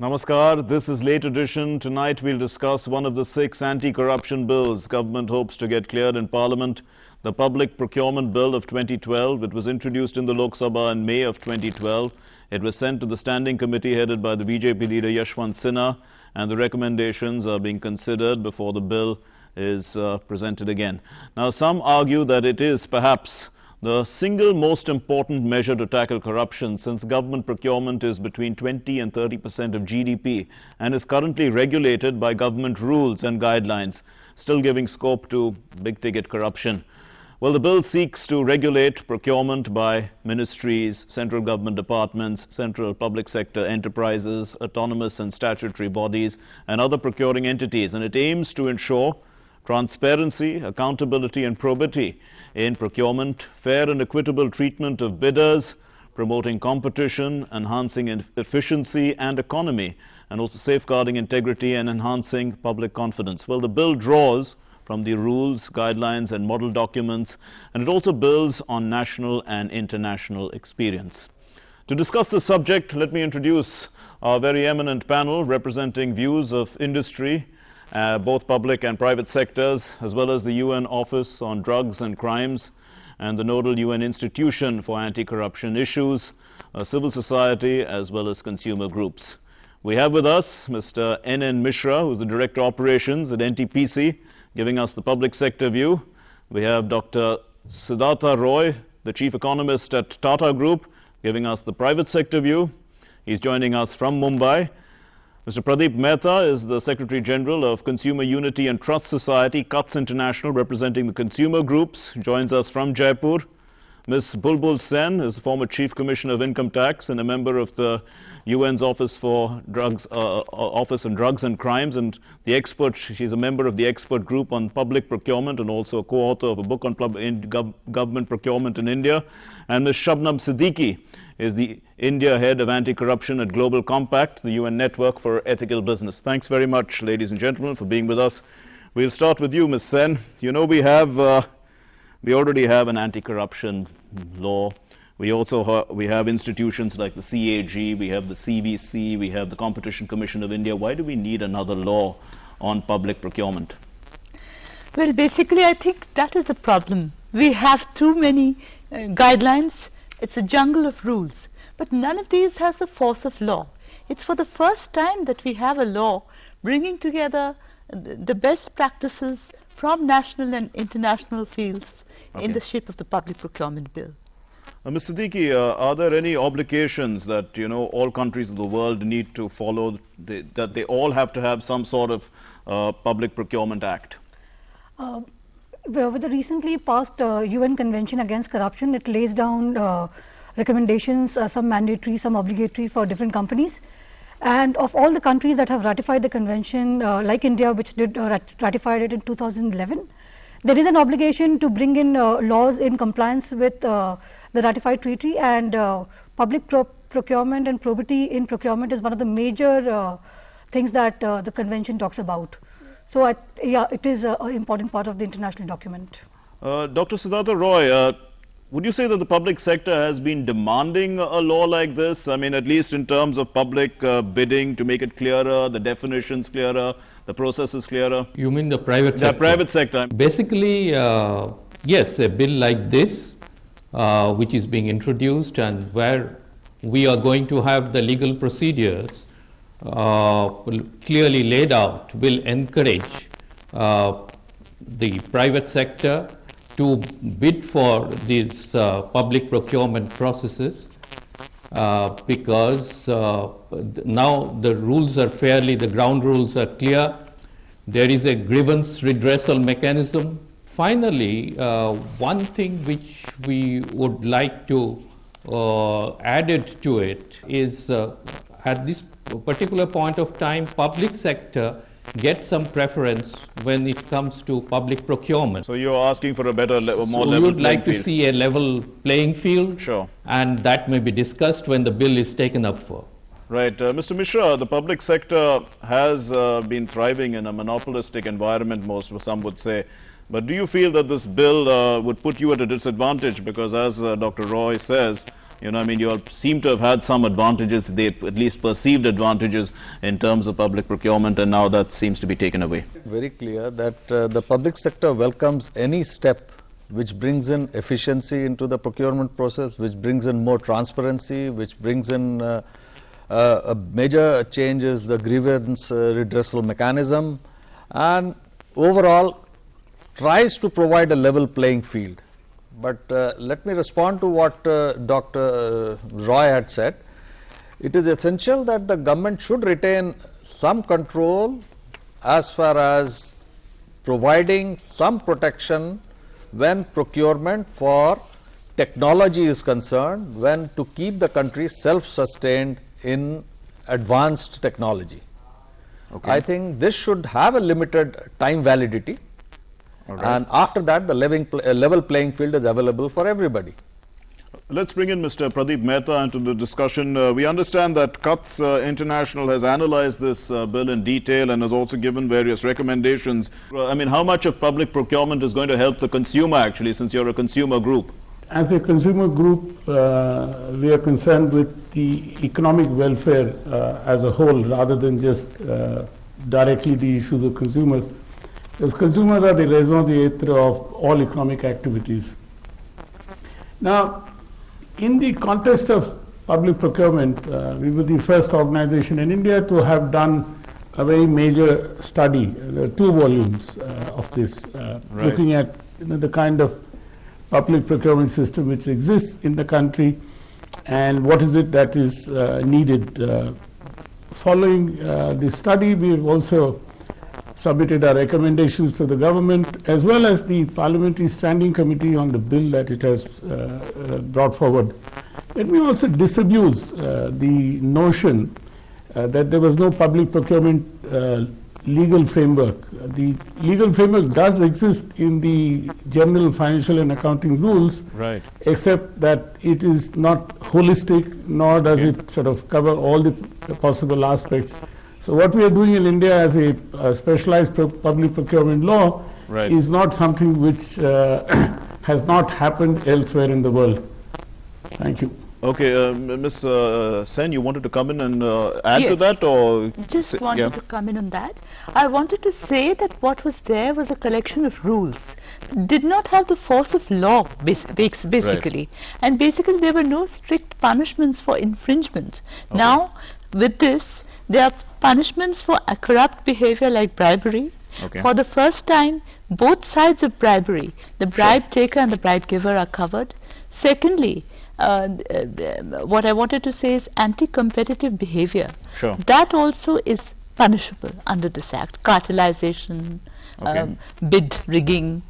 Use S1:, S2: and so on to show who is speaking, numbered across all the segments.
S1: Namaskar, this is Late Edition. Tonight we'll discuss one of the 6 anti-corruption bills government hopes to get cleared in Parliament. The Public Procurement Bill of 2012. It was introduced in the Lok Sabha in May of 2012. It was sent to the Standing Committee headed by the BJP leader Yashwant Sinha, and the recommendations are being considered before the bill is presented again. Now, some argue that it is perhaps the single most important measure to tackle corruption, since government procurement is between 20 and 30% of GDP and is currently regulated by government rules and guidelines, still giving scope to big-ticket corruption. Well, the bill seeks to regulate procurement by ministries, central government departments, central public sector enterprises, autonomous and statutory bodies, and other procuring entities, and it aims to ensure transparency, accountability and probity in procurement, fair and equitable treatment of bidders, promoting competition, enhancing efficiency and economy, and also safeguarding integrity and enhancing public confidence. Well, the bill draws from the rules, guidelines and model documents, and it also builds on national and international experience. To discuss this subject, let me introduce our very eminent panel representing views of industry, both public and private sectors, as well as the UN Office on Drugs and Crimes and the nodal UN institution for anti-corruption issues, civil society, as well as consumer groups. We have with us Mr. N.N. Mishra, who is the Director of Operations at NTPC, giving us the public sector view. We have Dr. Siddhartha Roy, the Chief Economist at Tata Group, giving us the private sector view. He's joining us from Mumbai. Mr. Pradeep Mehta is the Secretary General of Consumer Unity and Trust Society, CUTS International, representing the consumer groups, joins us from Jaipur. Ms. Bulbul Sen is the former Chief Commissioner of Income Tax and a member of the UN's Office for Drugs, Office on Drugs and Crimes, and the expert. She's a member of the expert group on public procurement and also a co-author of a book on government procurement in India. And Ms. Shabnam Siddiqui is the India head of anti-corruption at Global Compact, the UN Network for Ethical Business. Thanks very much, ladies and gentlemen, for being with us. We'll start with you, Ms. Sen. You know, we already have an anti-corruption law. We have institutions like the CAG, we have the CVC, we have the Competition Commission of India. Why do we need another law on public procurement?
S2: Well, basically, I think that is the problem. We have too many guidelines. It's a jungle of rules. But none of these has the force of law. It's for the first time that we have a law bringing together the best practices from national and international fields in the shape of the Public Procurement Bill.
S1: Ms. Siddiqui, are there any obligations that, you know, all countries of the world need to follow, that they all have to have some sort of Public Procurement Act?
S3: With the recently passed UN Convention Against Corruption, it lays down recommendations, some mandatory, some obligatory for different companies. And of all the countries that have ratified the convention, like India, which did ratified it in 2011, there is an obligation to bring in laws in compliance with the ratified treaty, and public procurement and probity in procurement is one of the major things that the convention talks about. So, yeah, it is an important part of the international document.
S1: Dr. Siddhartha Roy, would you say that the public sector has been demanding a law like this? I mean, at least in terms of public bidding, to make it clearer, the definitions clearer, the processes clearer?
S4: You mean the private sector?
S1: The private sector.
S4: Basically, yes, a bill like this, which is being introduced and where we are going to have the legal procedures clearly laid out, will encourage the private sector to bid for these public procurement processes, because now the rules are the ground rules are clear. There is a grievance redressal mechanism. Finally, one thing which we would like to add to it is at this particular point of time, public sector get some preference when it comes to public procurement.
S1: So you're asking for a better, more level playing field?
S4: We would like to see a level playing field.
S1: Sure.
S4: And that may be discussed when the bill is taken up for.
S1: Right. Mr. Mishra, the public sector has been thriving in a monopolistic environment, some would say. But do you feel that this bill would put you at a disadvantage? Because as Dr. Roy says, You know, I mean, you all seem to have had some advantages, they at least perceived advantages in terms of public procurement, and now that seems to be taken away.
S5: Very clear that the public sector welcomes any step which brings in efficiency into the procurement process, which brings in more transparency, which brings in a major changes the grievance redressal mechanism, and overall tries to provide a level playing field. But let me respond to what Dr. Roy had said. It is essential that the government should retain some control as far as providing some protection when procurement for technology is concerned, when to keep the country self-sustained in advanced technology.
S1: Okay.
S5: I think this should have a limited time validity. And after that, the level playing field is available for everybody.
S1: Let's bring in Mr. Pradeep Mehta into the discussion. We understand that CUTS International has analyzed this bill in detail and has also given various recommendations. I mean, how much of public procurement is going to help the consumer, actually, since you're a consumer group?
S6: As a consumer group, we are concerned with the economic welfare as a whole, rather than just directly the issues of consumers. Because consumers are the raison d'etre of all economic activities. Now, in the context of public procurement, we were the first organization in India to have done a very major study, 2 volumes of this, looking at the kind of public procurement system which exists in the country and what is it that is needed. Following the study, we have also submitted our recommendations to the government, as well as the Parliamentary Standing Committee on the bill that it has brought forward. Let me also disabuse the notion that there was no public procurement legal framework. The legal framework does exist in the general financial and accounting rules,
S1: right,
S6: except that it is not holistic, nor does it sort of cover all the possible aspects. So what we are doing in India as a specialized public procurement law is not something which has not happened elsewhere in the world. Thank you.
S1: Okay, Ms. Sen, you wanted to come in and add to that, or
S2: just wanted to come in on that. I wanted to say that what was there was a collection of rules, did not have the force of law, basically, and basically there were no strict punishments for infringement. Now, with this, there are punishments for corrupt behavior like bribery. For the first time, both sides of bribery, the bribe taker and the bribe giver, are covered. Secondly, what I wanted to say is anti-competitive behavior. That also is punishable under this act. Cartelization, bid rigging,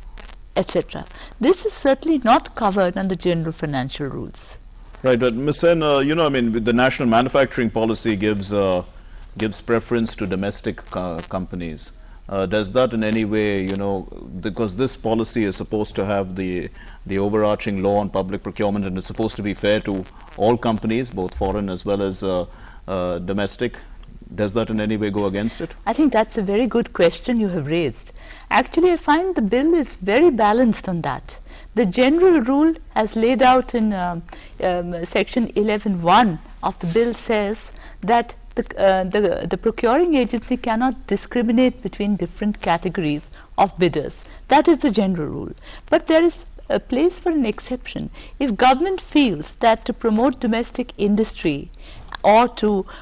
S2: etc. This is certainly not covered under general financial rules.
S1: Right, but Ms. Sen, you know, I mean, the national manufacturing policy gives preference to domestic companies. Does that in any way, you know, because this policy is supposed to have the overarching law on public procurement, and it's supposed to be fair to all companies, both foreign as well as domestic, does that in any way go against it? I think that's a very good question you have raised. Actually, I find the bill is very balanced on that. The general rule as laid out in section 11(1) of the bill says that the procuring agency cannot discriminate between different categories of bidders. That is the general rule. But there is a place for an exception. If government feels that to promote domestic industry or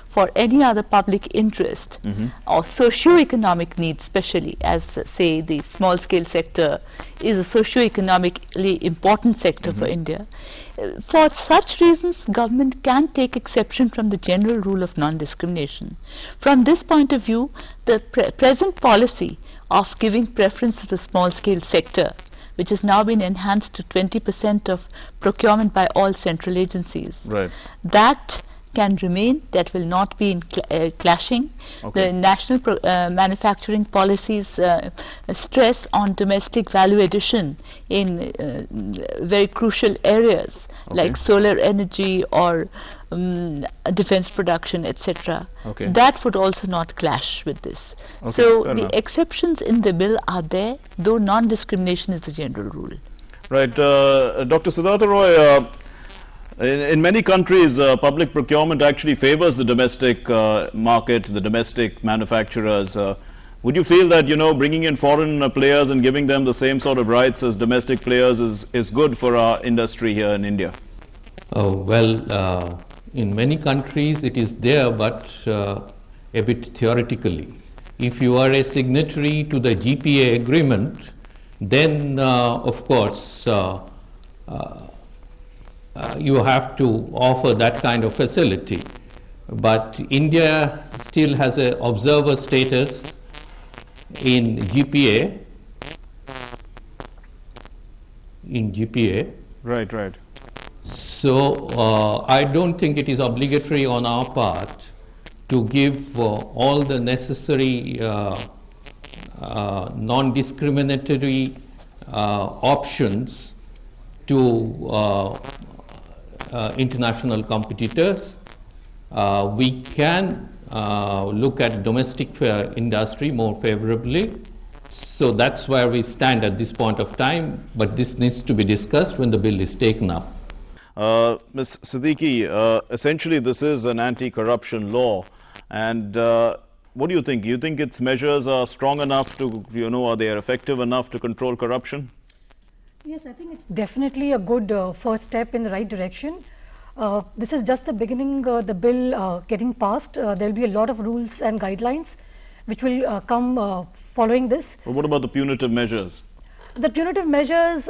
S1: for any other public interest or socio-economic needs, especially as say the small scale sector is a socio-economically important sector for India, for such reasons government can take exception from the general rule of non-discrimination. From this point of view, the present policy of giving preference to the small scale sector, which has now been enhanced to 20% of procurement by all central agencies, that can remain, that will not be in clashing. The national manufacturing policies stress on domestic value addition in very crucial areas like solar energy or defense production, etc. That would also not clash with this. So the exceptions in the bill are there, though non-discrimination is the general rule. Right. Dr. Siddhartha Roy, In many countries, public procurement actually favors the domestic market, the domestic manufacturers. Would you feel that, bringing in foreign players and giving them the same sort of rights as domestic players is good for our industry here in India?
S4: Oh, well, in many countries it is there, but a bit theoretically. If you are a signatory to the GPA agreement, then of course you have to offer that kind of facility. But India still has an observer status in GPA.
S1: Right, right.
S4: So I don't think it is obligatory on our part to give all the necessary non-discriminatory options to international competitors. We can look at domestic industry more favorably. So that's where we stand at this point of time, but this needs to be discussed when the bill is taken up.
S1: Ms. Siddiqui, essentially this is an anti-corruption law, and what do you think? Do you think its measures are strong enough to, are they effective enough to control corruption?
S3: Yes, I think it's definitely a good first step in the right direction. This is just the beginning, the bill getting passed. There will be a lot of rules and guidelines which will come following this.
S1: But what about the punitive measures?
S3: The punitive measures,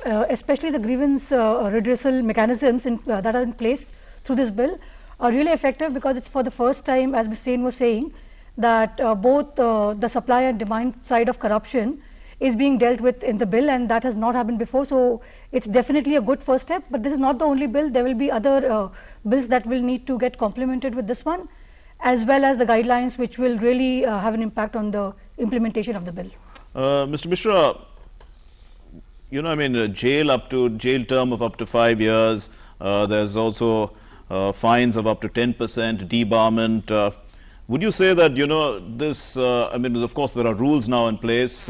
S3: especially the grievance redressal mechanisms that are in place through this bill, are really effective because it's for the first time, as Ms. Sen was saying, that both the supply and demand side of corruption is being dealt with in the bill, and that has not happened before. So it's definitely a good first step, but this is not the only bill. There will be other bills that will need to get complemented with this one, as well as the guidelines which will really have an impact on the implementation of the bill.
S1: Mr. Mishra, a jail term of up to 5 years. There's also fines of up to 10%, debarment. Would you say that, this, of course there are rules now in place,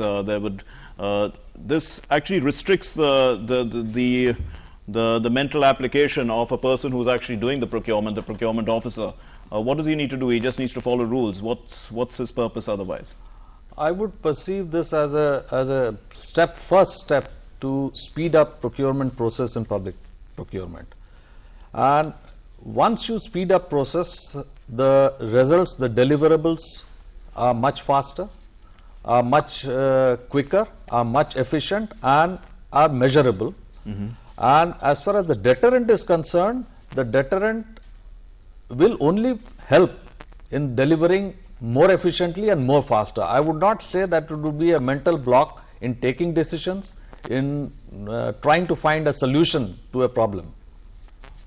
S1: this actually restricts the mental application of a person who's actually doing the procurement officer. What does he need to do? He just needs to follow rules. What's his purpose otherwise?
S5: I would perceive this as a first step to speed up procurement process in public procurement. And once you speed up process, the results, the deliverables are much faster, are much quicker, are much efficient, and are measurable. And as far as the deterrent is concerned, the deterrent will only help in delivering more efficiently and more faster. I would not say that it would be a mental block in taking decisions, in trying to find a solution to a problem.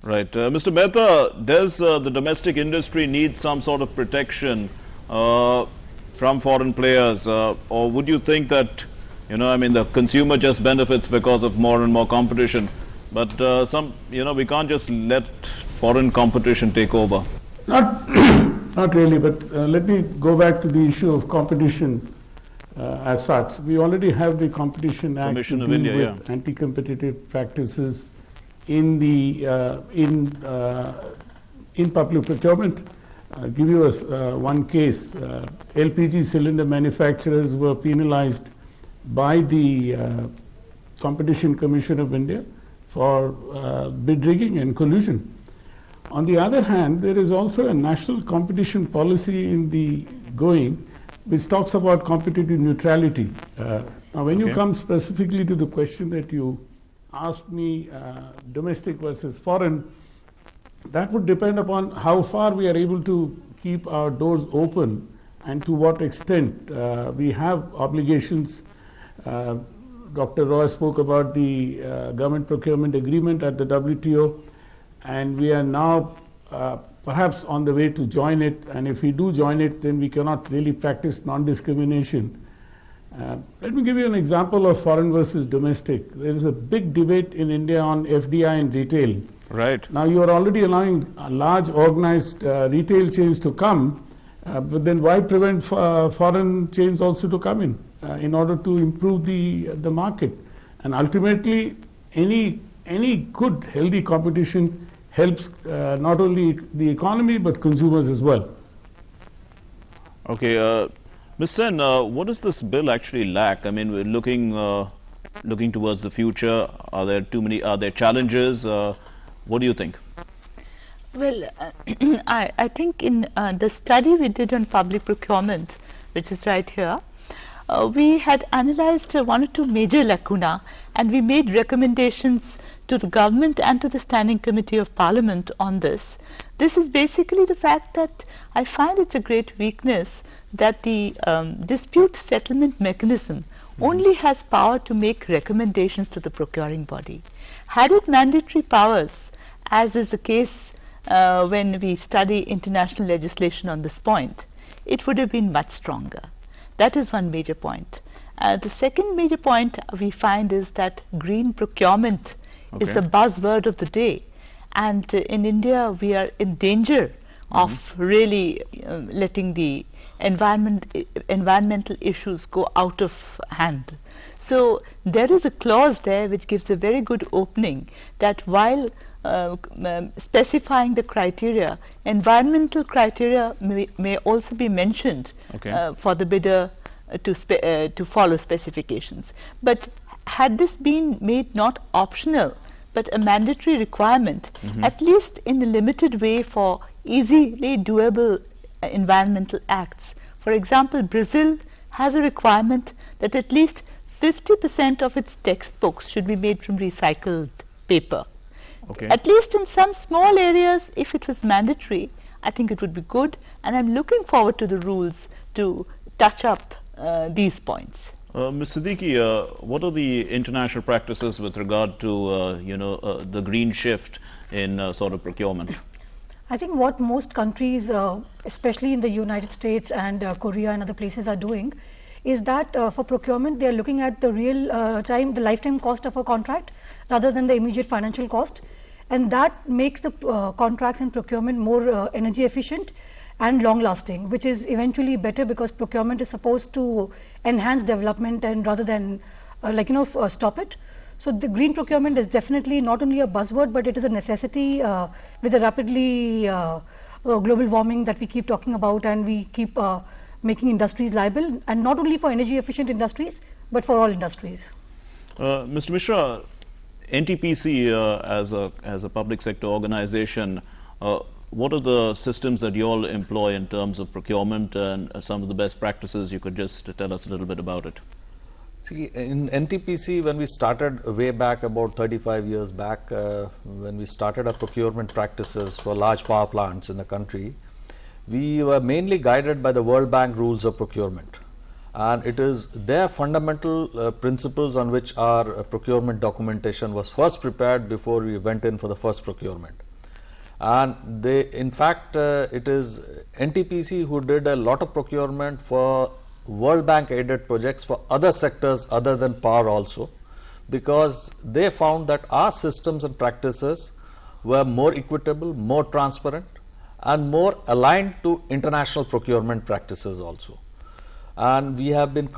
S1: Right. Mr. Mehta, does the domestic industry need some sort of protection from foreign players, or would you think that, the consumer just benefits because of more and more competition, but we can't just let foreign competition take over?
S6: Not really, but let me go back to the issue of competition as such. We already have the Competition Act
S1: Commission
S6: to
S1: of
S6: deal
S1: India,
S6: with anti-competitive practices in public procurement. I'll give you one case. LPG cylinder manufacturers were penalized by the Competition Commission of India for bid rigging and collusion. On the other hand, there is also a national competition policy in the going which talks about competitive neutrality. Now, when you come specifically to the question that you asked me, domestic versus foreign, that would depend upon how far we are able to keep our doors open and to what extent we have obligations. Dr. Roy spoke about the government procurement agreement at the WTO, and we are now perhaps on the way to join it, and if we do join it, then we cannot really practice non-discrimination. Let me give you an example of foreign versus domestic. There is a big debate in India on FDI in retail.
S1: Right.
S6: Now you are already allowing large organized retail chains to come, but then why prevent foreign chains also to come in order to improve the market? And ultimately, any any good, healthy competition helps not only the economy but consumers as well.
S1: Okay, Ms. Sen, what does this bill actually lack? I mean, we're looking towards the future. Are there challenges? What do you think?
S2: Well, I think in the study we did on public procurement, which is right here, we had analyzed one or two major lacuna, and we made recommendations to the government and to the Standing Committee of Parliament on this. This is basically the fact that I find it's a great weakness that the dispute settlement mechanism only has power to make recommendations to the procuring body. Had it mandatory powers, as is the case when we study international legislation on this point, it would have been much stronger. That is one major point. The second major point we find is that green procurement is the buzzword of the day. And in India, we are in danger of really letting the environmental issues go out of hand. So there is a clause there which gives a very good opening that while specifying the criteria, environmental criteria may also be mentioned for the bidder to follow specifications. But had this been made not optional but a mandatory requirement, at least in a limited way for easily doable environmental acts. For example, Brazil has a requirement that at least 50% of its textbooks should be made from recycled paper. At least in some small areas, if it was mandatory, I think it would be good, and I'm looking forward to the rules to touch up these points.
S1: Ms. Siddiqui, what are the international practices with regard to the green shift in sort of procurement?
S3: I think what most countries, especially in the United States and Korea and other places, are doing is that for procurement they are looking at the the lifetime cost of a contract rather than the immediate financial cost, and that makes the contracts and procurement more energy efficient and long lasting, which is eventually better because procurement is supposed to enhance development and rather than stop it. So the green procurement is definitely not only a buzzword, but it is a necessity with the rapidly global warming that we keep talking about, and we keep making industries liable, and not only for energy efficient industries but for all industries.
S1: Mr. Mishra, NTPC as a public sector organization, what are the systems that you all employ in terms of procurement, and some of the best practices? You could just tell us a little bit about it.
S5: See, in NTPC, when we started way back about 35 years back, when we started our procurement practices for large power plants in the country, we were mainly guided by the World Bank rules of procurement. And it is their fundamental principles on which our procurement documentation was first prepared before we went in for the first procurement. And in fact, it is NTPC who did a lot of procurement for World Bank aided projects for other sectors other than power also, because they found that our systems and practices were more equitable, more transparent, and more aligned to international procurement practices also. And we have been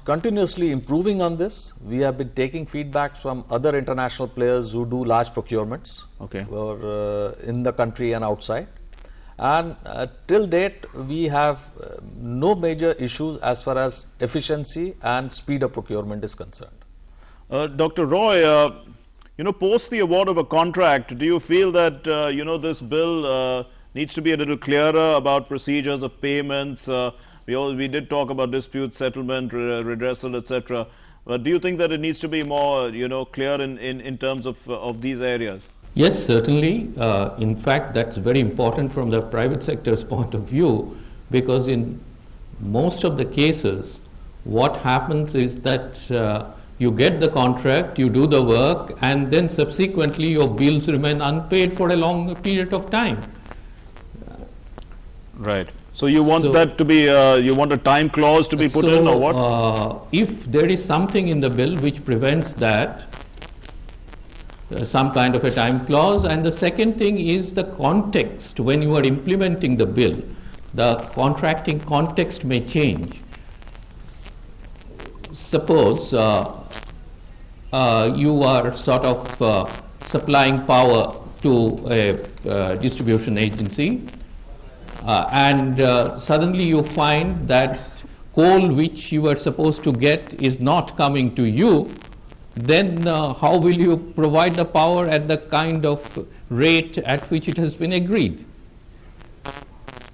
S5: continuously improving on this. We have been taking feedbacks from other international players who do large procurements for, in the country and outside. And till date, we have no major issues as far as efficiency and speed of procurement is concerned.
S1: Dr. Roy, post the award of a contract, do you feel that this bill needs to be a little clearer about procedures of payments? We did talk about dispute settlement, redressal, etc. But do you think that it needs to be more, clear in terms of these areas?
S4: Yes, certainly. In fact, that's very important from the private sector's point of view, because in most of the cases, what happens is that you get the contract, you do the work, and then subsequently your bills remain unpaid for a long period of time.
S1: Right. So you want that to be, you want a time clause to be put in, or what?
S4: If there is something in the bill which prevents that, some kind of a time clause. And the second thing is the context. When you are implementing the bill, the contracting context may change. Suppose you are sort of supplying power to a distribution agency, and suddenly you find that coal which you were supposed to get is not coming to you, then how will you provide the power at the kind of rate at which it has been agreed?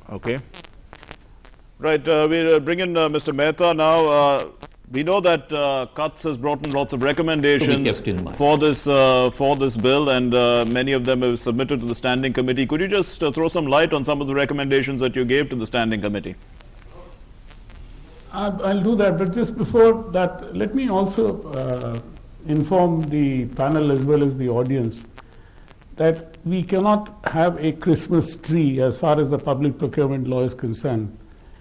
S1: Okay. Right, we'll bring in Mr. Mehta now. We know that Cuts has brought in lots of recommendations for this bill, and many of them have submitted to the Standing Committee. Could you just throw some light on some of the recommendations that you gave to the Standing Committee?
S6: I'll do that, but just before that, let me also inform the panel as well as the audience that we cannot have a Christmas tree as far as the public procurement law is concerned.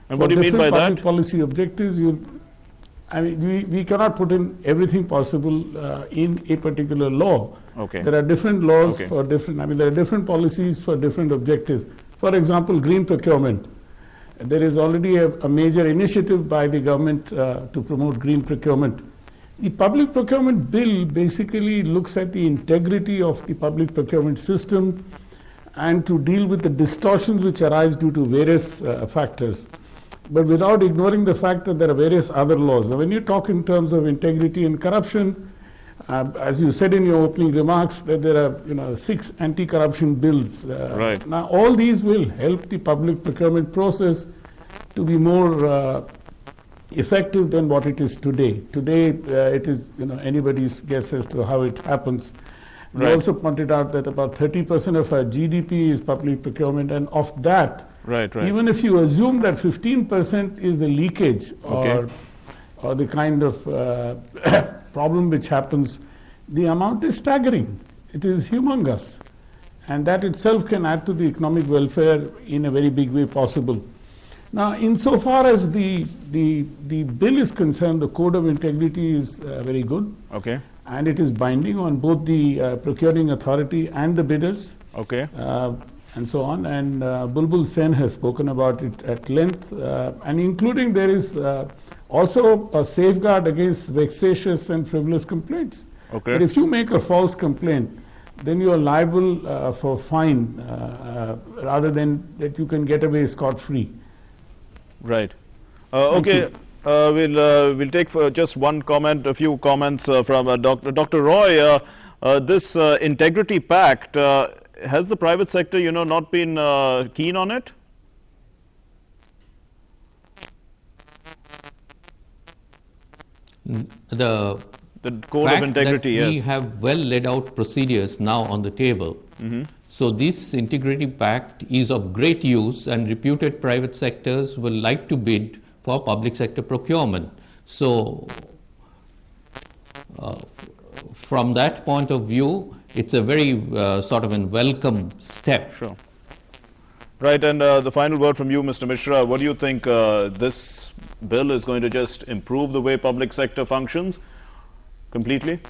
S1: And what do you mean by that?
S6: Public policy objectives, we cannot put in everything possible in a particular law.
S1: Okay.
S6: There are different laws for different, there are different policies for different objectives. For example, green procurement. There is already a major initiative by the government to promote green procurement. The public procurement bill basically looks at the integrity of the public procurement system and to deal with the distortions which arise due to various factors, but without ignoring the fact that there are various other laws. Now, when you talk in terms of integrity and corruption, as you said in your opening remarks, that there are 6 anti-corruption bills.
S1: Right.
S6: Now, all these will help the public procurement process to be more effective than what it is today. Today, it is anybody's guess as to how it happens. We also pointed out that about 30% of our GDP is public procurement, and of that, even if you assume that 15% is the leakage or the kind of problem which happens, the amount is staggering. It is humongous. And that itself can add to the economic welfare in a very big way possible. Now, insofar as the bill is concerned, the Code of Integrity is very good.
S1: Okay.
S6: And it is binding on both the procuring authority and the bidders.
S1: Okay.
S6: And so on. And Bulbul Sen has spoken about it at length. And including there is also a safeguard against vexatious and frivolous complaints.
S1: Okay.
S6: But if you make a false complaint, then you are liable for fine rather than that you can get away scot-free.
S1: Right. Okay. We'll take just one comment, a few comments from Dr. Roy. This Integrity Pact, has the private sector, not been keen on it?
S4: The
S1: Code of Integrity,
S4: yes. We have well laid out procedures now on the table. So this Integrity Pact is of great use, and reputed private sectors will like to bid for public sector procurement. So from that point of view, it's a very sort of a welcome step.
S1: Sure. Right, and the final word from you, Mr. Mishra. What do you think this bill is going to just improve the way public sector functions completely?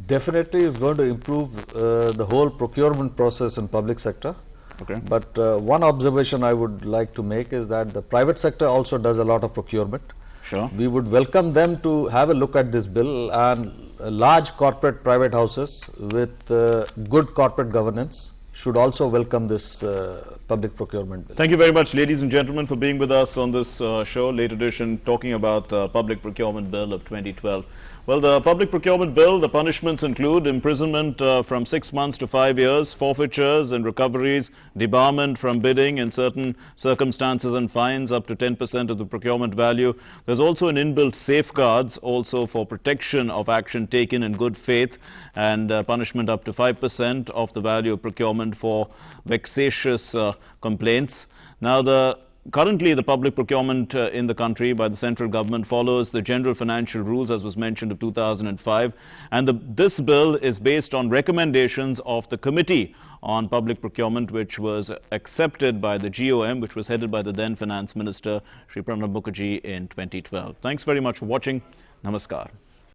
S5: Definitely is going to improve the whole procurement process in public sector.
S1: Okay.
S5: But one observation I would like to make is that the private sector also does a lot of procurement.
S1: Sure.
S5: We would welcome them to have a look at this bill, and large corporate private houses with good corporate governance should also welcome this public procurement bill.
S1: Thank you very much, ladies and gentlemen, for being with us on this show, late edition, talking about the Public Procurement Bill of 2012. Well, the Public Procurement Bill, the punishments include imprisonment from 6 months to 5 years, forfeitures and recoveries, debarment from bidding in certain circumstances, and fines up to 10% of the procurement value. There's also an inbuilt safeguards also for protection of action taken in good faith, and punishment up to 5% of the value of procurement for vexatious complaints. Now, currently, the public procurement in the country by the central government follows the General Financial Rules, as was mentioned, of 2005. And this bill is based on recommendations of the Committee on Public Procurement, which was accepted by the GOM, which was headed by the then Finance Minister, Shri Pranab Mukherjee, in 2012. Thanks very much for watching. Namaskar.